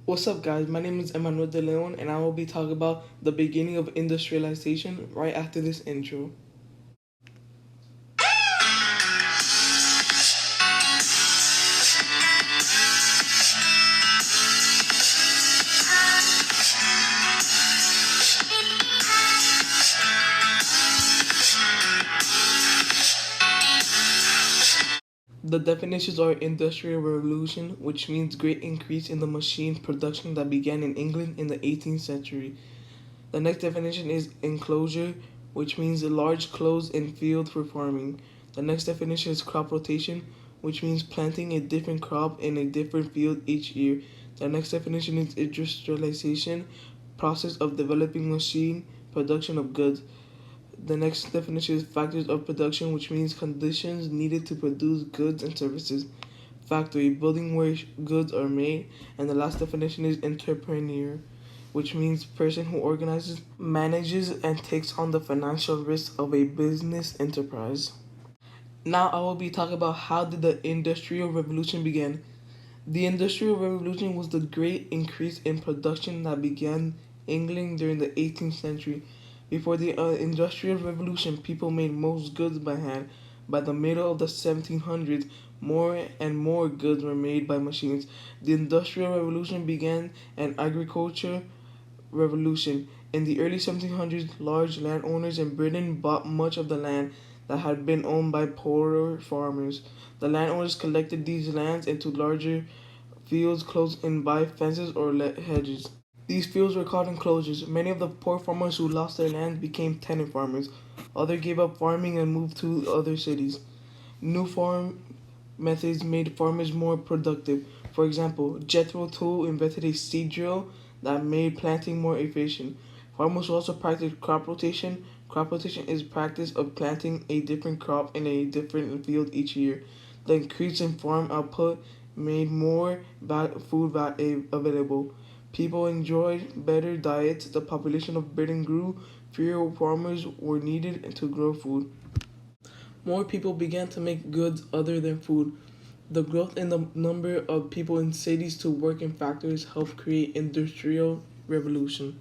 What's up, guys? My name is Emmanuel De Leon, and I will be talking about the beginning of industrialization right after this intro. The definitions are Industrial Revolution, which means great increase in the machine production that began in England in the 18th century. The next definition is enclosure, which means a large closed in field for farming. The next definition is crop rotation, which means planting a different crop in a different field each year. The next definition is industrialization, process of developing machine, production of goods. The next definition is factors of production, which means conditions needed to produce goods and services. Factory, building where goods are made. And the last definition is entrepreneur, which means person who organizes, manages, and takes on the financial risk of a business enterprise. Now I will be talking about how did the Industrial Revolution begin. The Industrial Revolution was the great increase in production that began England during the 18th century. Before the Industrial Revolution, people made most goods by hand. By the middle of the 1700s, more and more goods were made by machines. The Industrial Revolution began an agriculture revolution. In the early 1700s, large landowners in Britain bought much of the land that had been owned by poorer farmers. The landowners collected these lands into larger fields closed in by fences or hedges. These fields were called enclosures. Many of the poor farmers who lost their land became tenant farmers. Others gave up farming and moved to other cities. New farm methods made farmers more productive. For example, Jethro Tull invented a seed drill that made planting more efficient. Farmers also practiced crop rotation. Crop rotation is practice of planting a different crop in a different field each year. The increase in farm output made more food available. People enjoyed better diets. The population of Britain grew. Fewer farmers were needed to grow food. More people began to make goods other than food. The growth in the number of people in cities to work in factories helped create industrial revolution.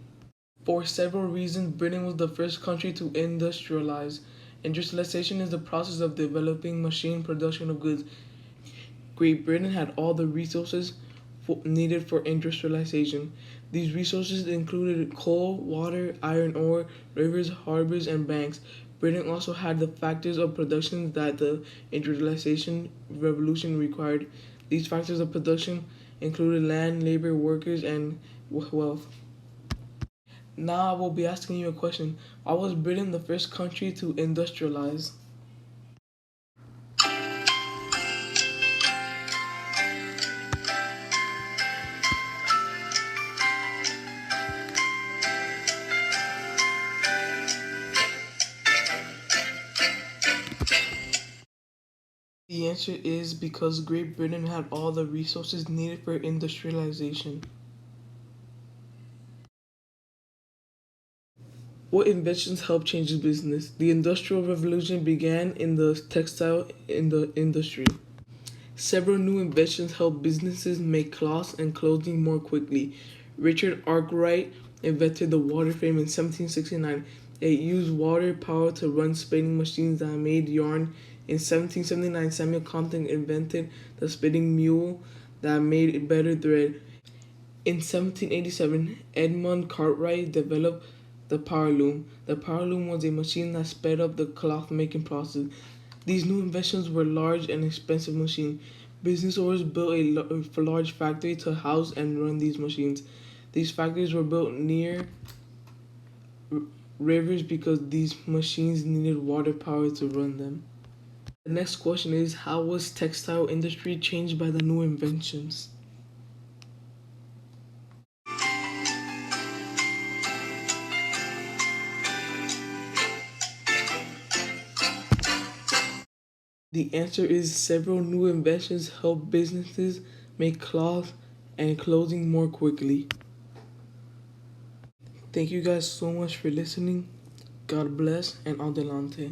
For several reasons, Britain was the first country to industrialize. Industrialization is the process of developing machine production of goods. Great Britain had all the resources needed for industrialization. These resources included coal, water, iron ore, rivers, harbors, and banks. Britain also had the factors of production that the industrialization revolution required. These factors of production included land, labor, workers, and wealth. Now I will be asking you a question. Why was Britain the first country to industrialize? The answer is because Great Britain had all the resources needed for industrialization. What inventions helped change business? The Industrial Revolution began in the textile industry. Several new inventions helped businesses make cloths and clothing more quickly. Richard Arkwright invented the water frame in 1769. It used water power to run spinning machines that made yarn. In 1779, Samuel Crompton invented the spinning mule that made better thread. In 1787, Edmund Cartwright developed the power loom. The power loom was a machine that sped up the cloth making process. These new inventions were large and expensive machines. Business owners built a large factory to house and run these machines. These factories were built near rivers because these machines needed water power to run them. The next question is, how was textile industry changed by the new inventions? The answer is several new inventions help businesses make cloth and clothing more quickly. Thank you guys so much for listening. God bless and adelante.